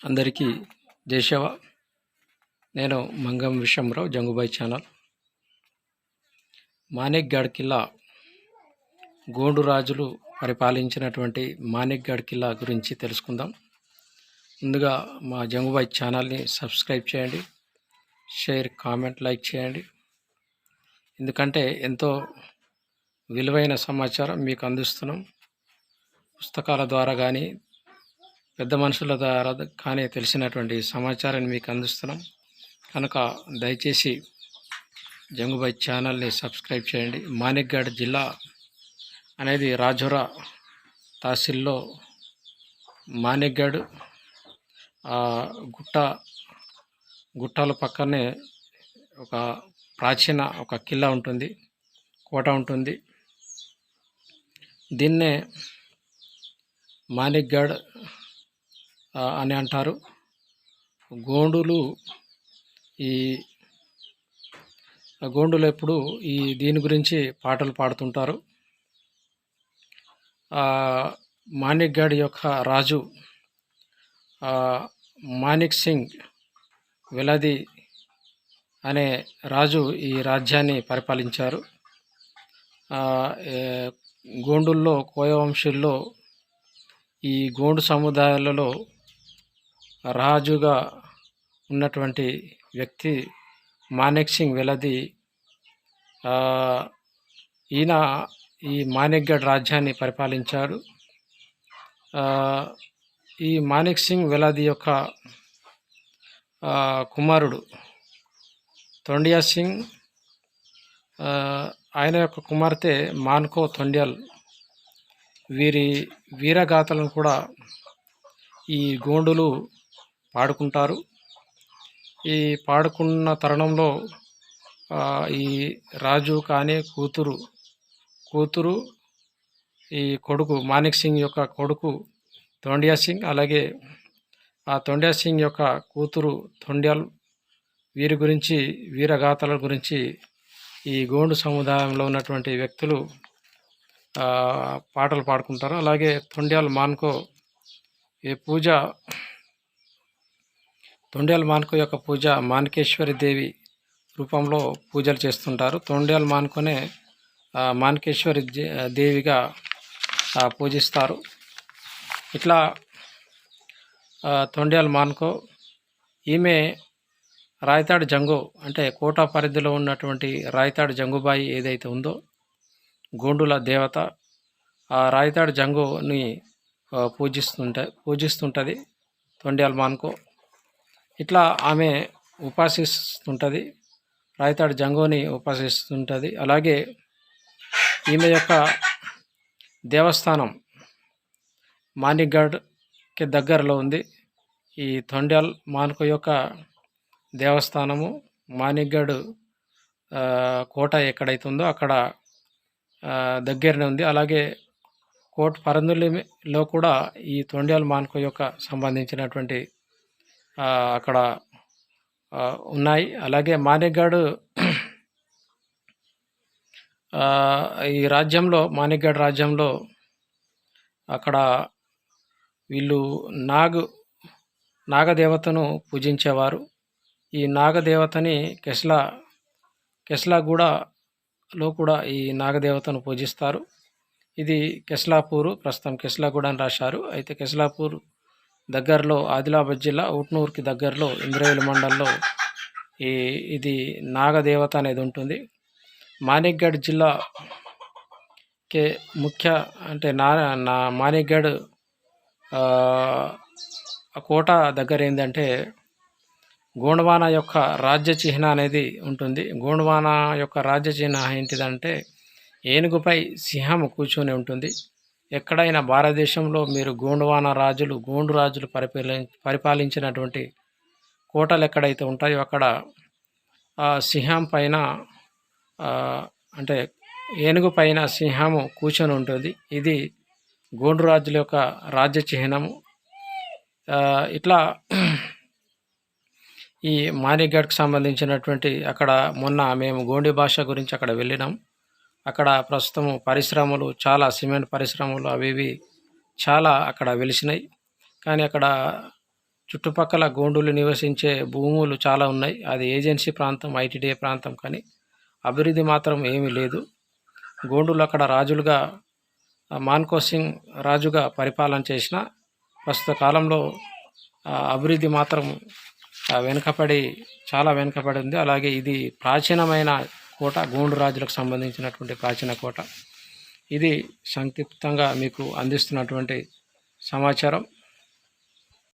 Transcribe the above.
అందరికీ జైశవ. నేను మంగం విశ్వంరావు, జంగుబాయి ఛానల్. మాణిక్గఢ్ కిల్లా, గోండు రాజులు పరిపాలించినటువంటి మాణిక్గఢ్ కిల్లా గురించి తెలుసుకుందాం. ముందుగా మా జంగుబాయి ఛానల్ని సబ్స్క్రైబ్ చేయండి, షేర్, కామెంట్, లైక్ చేయండి. ఎందుకంటే ఎంతో విలువైన సమాచారం మీకు అందిస్తున్నాం. పుస్తకాల ద్వారా కానీ పెద్ద మనుషుల ద్వారా కానీ తెలిసినటువంటి సమాచారాన్ని మీకు అందిస్తున్నాం. కనుక దయచేసి జంగుబాయి ఛానల్ని సబ్స్క్రైబ్ చేయండి. మాణిక్గఢ్ జిల్లా అనేది రాజోరా తహసీల్లో మాణిక్గఢ్ గుట్టల పక్కనే ఒక ప్రాచీన కిల్లా ఉంటుంది, కోట ఉంటుంది. దీన్నే మాణిక్గఢ్ అని అంటారు. గోండులు ఎప్పుడు దీని గురించి పాటలు పాడుతుంటారు. మాణిక్గఢ్ యొక్క రాజు మాణిక్ సింగ్ వెలది అనే రాజు ఈ రాజ్యాన్ని పరిపాలించారు. గోండుల్లో, కోయవంశీల్లో ఈ గోండు సముదాయాలలో రాజుగా ఉన్నటువంటి వ్యక్తి మాణిక్ సింగ్ వెలది. ఈయన ఈ మాణిక్గఢ్ రాజ్యాన్ని పరిపాలించాడు. ఈ మాణిక్ సింగ్ వెలది యొక్క కుమారుడు తొండియా సింగ్, ఆయన యొక్క కుమార్తె మాన్కో తొండ్యాల్. వీరి వీరగాథలను కూడా ఈ గోండులు పాడుకుంటారు. ఈ పాడుకున్న తరుణంలో ఈ రాజు కానీ కూతురు ఈ కొడుకు మాణిక్ సింగ్ యొక్క కొడుకు తొండియా సింగ్, అలాగే ఆ తొండియా సింగ్ యొక్క కూతురు తొండ్యాల్, వీరి గురించి, వీరగాథల గురించి ఈ గోండు సముదాయంలో ఉన్నటువంటి వ్యక్తులు పాటలు పాడుకుంటారు. అలాగే తొండ్యాల్ మాన్కో తొండ్యాల్ మాన్కో యొక్క పూజ మాణికేశ్వరి దేవి రూపంలో పూజలు చేస్తుంటారు. తొండ్యాల్ మాన్కోనే మాణికేశ్వరి దేవిగా పూజిస్తారు. ఇట్లా తొండ్యాల్ మాన్కో, ఈమె రాయతాడ్ జంగు అంటే కోట పరిధిలో ఉన్నటువంటి రాయతాడ్ జంగుబాయి ఏదైతే ఉందో, గోండుల దేవత, ఆ రాయతాడ్ జంగుని పూజిస్తుంటుంది తొండ్యాల్ మాన్కో. ఇట్లా ఆమె ఉపాసిస్తుంటుంది, రాయతాడ్ జంగుని ఉపాసిస్తుంటుంది. అలాగే ఈమె యొక్క దేవస్థానం మాణిక్గఢ్కి దగ్గరలో ఉంది. ఈ తొండ్యాల్ మాన్కో యొక్క దేవస్థానము మాణిక్గఢ్ కోట ఎక్కడైతే ఉందో అక్కడ దగ్గరనే ఉంది. అలాగే కోట పరందులిలో కూడా ఈ తొండ్యాల్ మాన్కో యొక్క సంబంధించినటువంటి అక్కడ ఉన్నాయి. అలాగే మాణిక్గఢ్ ఈ రాజ్యంలో, మాణిక్గఢ్ రాజ్యంలో అక్కడ వీళ్ళు నాగదేవతను పూజించేవారు. ఈ నాగదేవతని కెస్లాగూడలో కూడా ఈ నాగదేవతను పూజిస్తారు. ఇది కెస్లాపూరు, ప్రస్తుతం కెస్లాగూడ అని రాశారు. అయితే కెస్లాపూర్ దగ్గరలో, ఆదిలాబాద్ జిల్లా ఉట్నూరుకి దగ్గరలో ఇంద్రవేలి మండలంలో ఇది నాగదేవత అనేది ఉంటుంది. మాణిక్గఢ్ జిల్లాకే ముఖ్య అంటే మాణిక్గఢ్ కోట దగ్గర ఏంటంటే గోండ్వానా యొక్క రాజ్య చిహ్న అనేది ఉంటుంది. గోండ్వానా యొక్క రాజ్య చిహ్న ఏంటిదంటే ఏనుగుపై సింహం కూర్చొని ఉంటుంది. ఎక్కడైనా భారతదేశంలో మీరు గోండు రాజులు పరిపాలించినటువంటి కోటలు ఎక్కడైతే ఉంటాయో అక్కడ సింహం పైన అంటే ఏనుగు పైన సింహము కూర్చొని ఉంటుంది. ఇది గోండు రాజుల యొక్క రాజ్య చిహ్నము. ఇట్లా ఈ మాణిక్గఢ్కి సంబంధించినటువంటి అక్కడ మొన్న మేము గోండి భాష గురించి అక్కడ వెళ్ళినాం. అక్కడ ప్రస్తుతం పరిశ్రమలు, చాలా సిమెంట్ పరిశ్రమలు అవి చాలా అక్కడ వెలిసినాయి. కానీ అక్కడ చుట్టుపక్కల గోండులు నివసించే భూములు చాలా ఉన్నాయి. అది ఏజెన్సీ ప్రాంతం, ఐటీడీఏ ప్రాంతం, కానీ అభివృద్ధి మాత్రం ఏమీ లేదు. గోండులు అక్కడ రాజులుగా మాన్కో సింగ్ రాజుగా పరిపాలన చేసిన ప్రస్తుత కాలంలో అభివృద్ధి మాత్రం చాలా వెనుకబడి ఉంది. అలాగే ఇది ప్రాచీనమైన కోట, గోండు రాజులకు సంబంధించినటువంటి ప్రాచీన కోట. ఇది సంక్షిప్తంగా మీకు అందిస్తున్నటువంటి సమాచారం.